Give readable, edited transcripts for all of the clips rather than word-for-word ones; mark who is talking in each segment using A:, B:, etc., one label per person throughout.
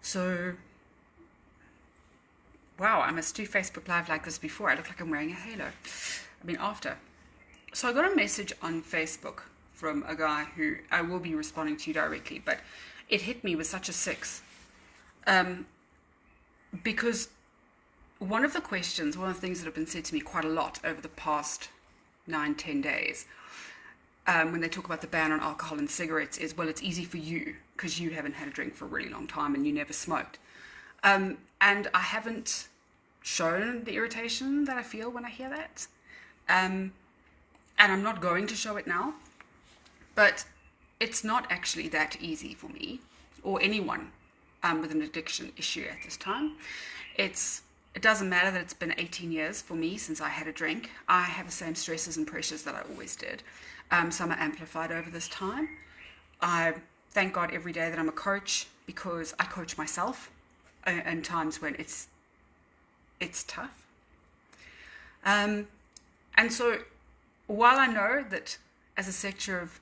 A: So, wow, I must do Facebook Live like this before. I look like I'm wearing a halo. I mean, after. So I got a message on Facebook from a guy who I will be responding to directly, but it hit me with such a six. Because one of the things that have been said to me quite a lot over the past 9, 10 days, when they talk about the ban on alcohol and cigarettes, is, well, it's easy for you because you haven't had a drink for a really long time and you never smoked. And I haven't shown the irritation that I feel when I hear that. And I'm not going to show it now. But it's not actually that easy for me or anyone with an addiction issue at this time. It doesn't matter that it's been 18 years for me since I had a drink. I have the same stresses and pressures that I always did. Some are amplified over this time. I thank God every day that I'm a coach, because I coach myself in times when it's tough. And so while I know that as a sector of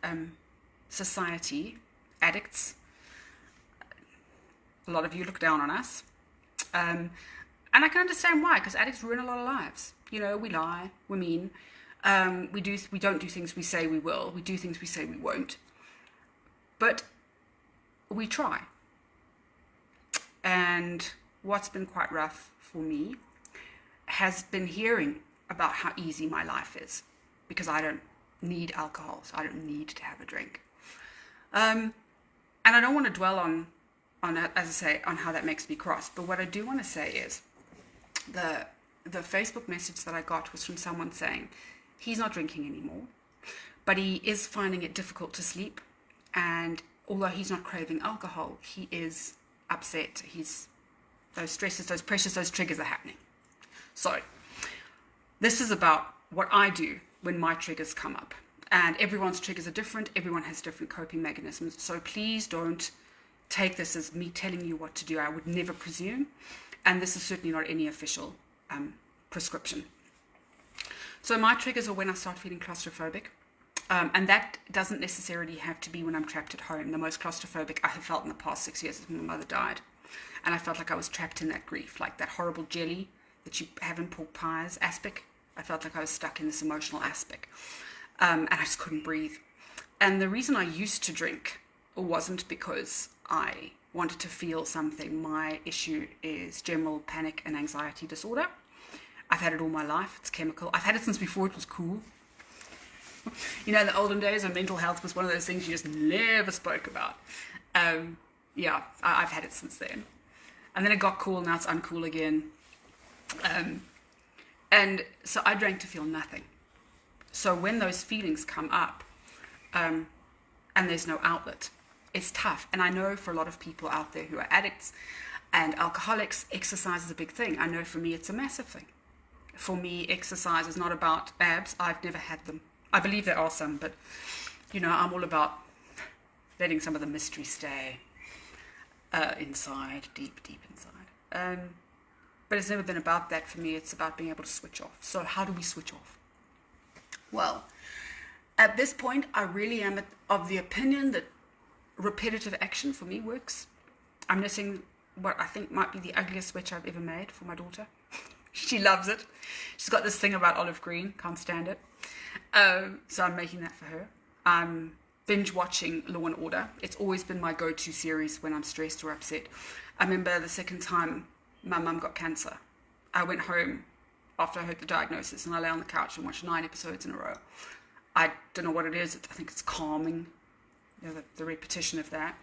A: society, addicts, a lot of you look down on us. And I can understand why, because addicts ruin a lot of lives. You know, we lie, we're mean, we don't do things we say we will, we do things we say we won't. But we try. And what's been quite rough for me has been hearing about how easy my life is, because I don't need alcohol, so I don't need to have a drink. And I don't want to dwell on as I say, on how that makes me cross. But what I do want to say is the Facebook message that I got was from someone saying he's not drinking anymore, but he is finding it difficult to sleep. And although he's not craving alcohol, he is upset. Those stresses, those pressures, those triggers are happening. So this is about what I do when my triggers come up. And everyone's triggers are different. Everyone has different coping mechanisms. So please don't take this as me telling you what to do. I would never presume. And this is certainly not any official prescription. So my triggers are when I start feeling claustrophobic. And that doesn't necessarily have to be when I'm trapped at home. The most claustrophobic I have felt in the past 6 years is when my mother died. And I felt like I was trapped in that grief, like that horrible jelly that you have in pork pies aspic. I felt like I was stuck in this emotional aspic. And I just couldn't breathe. And the reason I used to drink wasn't because I wanted to feel something. My issue is general panic and anxiety disorder. I've had it all my life. It's chemical. I've had it since before it was cool. You know, in the olden days when mental health was one of those things you just never spoke about. I've had it since then. And then it got cool, now it's uncool again. And so I drank to feel nothing. So when those feelings come up, and there's no outlet, it's tough. And I know for a lot of people out there who are addicts and alcoholics, exercise is a big thing. I know for me, it's a massive thing. For me, exercise is not about abs. I've never had them. I believe there are some, but, you know, I'm all about letting some of the mystery stay inside, deep inside. But it's never been about that for me. It's about being able to switch off. So how do we switch off? Well, at this point, I really am of the opinion that repetitive action for me works. I'm knitting what I think might be the ugliest sweater I've ever made for my daughter. She loves it. She's got this thing about olive green, can't stand it. So I'm making that for her. I'm binge watching Law and Order. It's always been my go-to series when I'm stressed or upset. I remember the second time my mum got cancer. I went home after I heard the diagnosis and I lay on the couch and watched 9 episodes in a row. I don't know what it is. I think it's calming, you know, the repetition of that.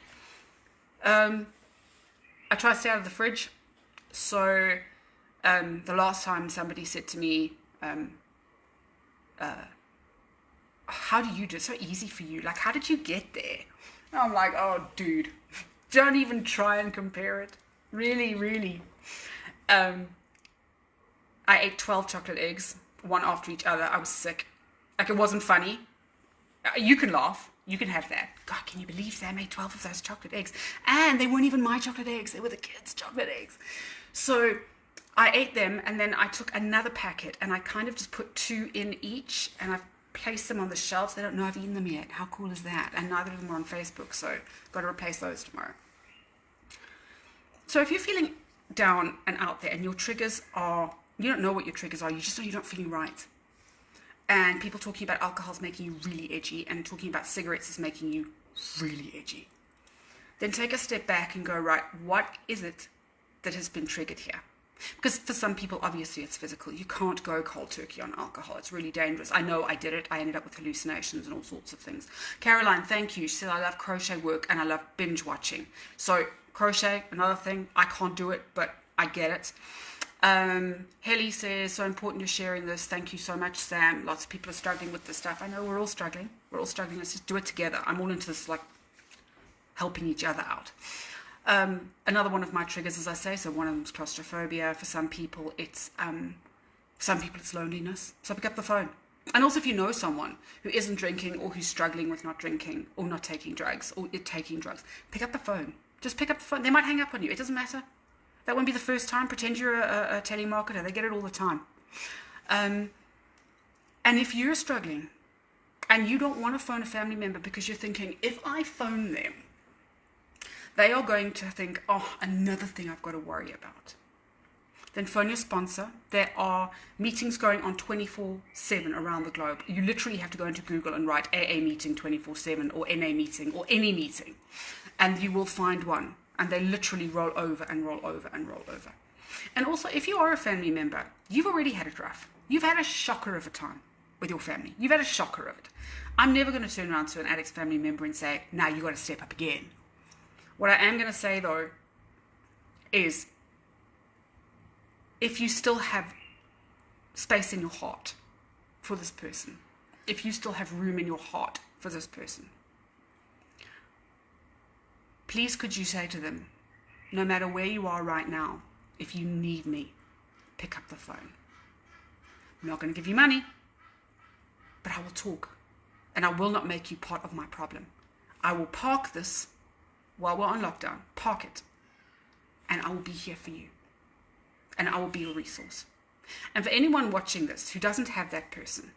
A: I try to stay out of the fridge. So the last time somebody said to me, how do you do it? It's so easy for you. Like, how did you get there? And I'm like, oh, dude, don't even try and compare it. Really, really. I ate 12 chocolate eggs, one after each other. I was sick. Like, it wasn't funny. You can laugh. You can have that. God, can you believe Sam ate 12 of those chocolate eggs? And they weren't even my chocolate eggs. They were the kids' chocolate eggs. So I ate them, and then I took another packet, and I kind of just put 2 in each, and I've placed them on the shelves. They don't know I've eaten them yet. How cool is that? And neither of them are on Facebook, so I've got to replace those tomorrow. So if you're feeling down and out there and your triggers are, you don't know what your triggers are, you just know you're not feeling right. And people talking about alcohol is making you really edgy, and talking about cigarettes is making you really edgy. Then take a step back and go, right, what is it that has been triggered here? Because for some people, obviously, it's physical. You can't go cold turkey on alcohol. It's really dangerous. I know I did it. I ended up with hallucinations and all sorts of things. Caroline, thank you. She said, I love crochet work and I love binge watching. So crochet, another thing. I can't do it, but I get it. Helly says, so important you're sharing this. Thank you so much, Sam. Lots of people are struggling with this stuff. I know we're all struggling. We're all struggling. Let's just do it together. I'm all into this, like, helping each other out. Another one of my triggers, as I say, so one of them is claustrophobia. For some people, it's loneliness. So pick up the phone. And also, if you know someone who isn't drinking or who's struggling with not drinking or not taking drugs or taking drugs, pick up the phone. Just pick up the phone. They might hang up on you. It doesn't matter. That won't be the first time. Pretend you're a telemarketer. They get it all the time. And if you're struggling and you don't want to phone a family member because you're thinking, if I phone them, they are going to think, oh, another thing I've got to worry about. Then phone your sponsor. There are meetings going on 24/7 around the globe. You literally have to go into Google and write AA meeting 24/7 or NA meeting or any meeting, and you will find one. And they literally roll over and roll over and roll over. And also, if you are a family member, you've already had it rough. You've had a shocker of a time with your family. You've had a shocker of it. I'm never going to turn around to an addict's family member and say, now you got to step up again. What I am going to say, though, is if you still have space in your heart for this person, if you still have room in your heart for this person, please could you say to them, no matter where you are right now, if you need me, pick up the phone. I'm not going to give you money, but I will talk, and I will not make you part of my problem. I will park this while we're on lockdown, park it, and I will be here for you, and I will be a resource. And for anyone watching this who doesn't have that person,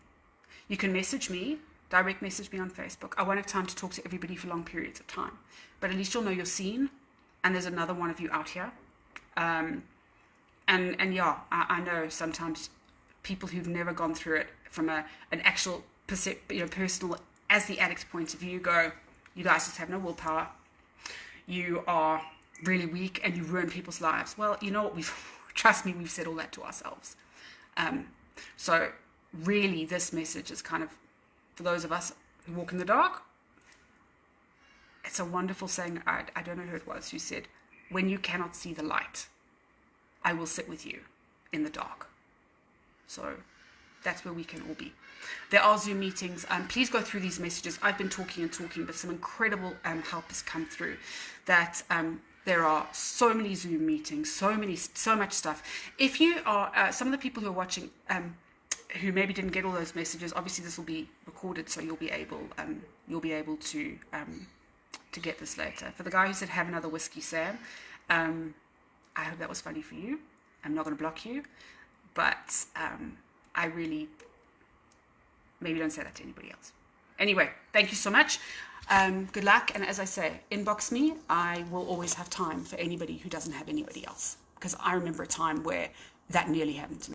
A: you can message me, direct message me on Facebook. I won't have time to talk to everybody for long periods of time, but at least you'll know you're seen, and there's another one of you out here. And yeah, I know sometimes people who've never gone through it from an actual personal, as the addict's point of view, go, you guys just have no willpower. You are really weak and you ruin people's lives. Well, you know what? Trust me, we've said all that to ourselves. So really, this message is kind of for those of us who walk in the dark. It's a wonderful saying. I don't know who it was who said, when you cannot see the light, I will sit with you in the dark. So that's where we can all be. There are Zoom meetings. Please go through these messages. I've been talking, but some incredible help has come through. That there are so many Zoom meetings, so much stuff. If you are some of the people who are watching, who maybe didn't get all those messages, obviously this will be recorded, so you'll be able to get this later. For the guy who said have another whiskey, Sam, I hope that was funny for you. I'm not going to block you, but I really maybe don't say that to anybody else. Anyway, thank you so much. Good luck, and as I say, inbox me. I will always have time for anybody who doesn't have anybody else, because I remember a time where that nearly happened to me.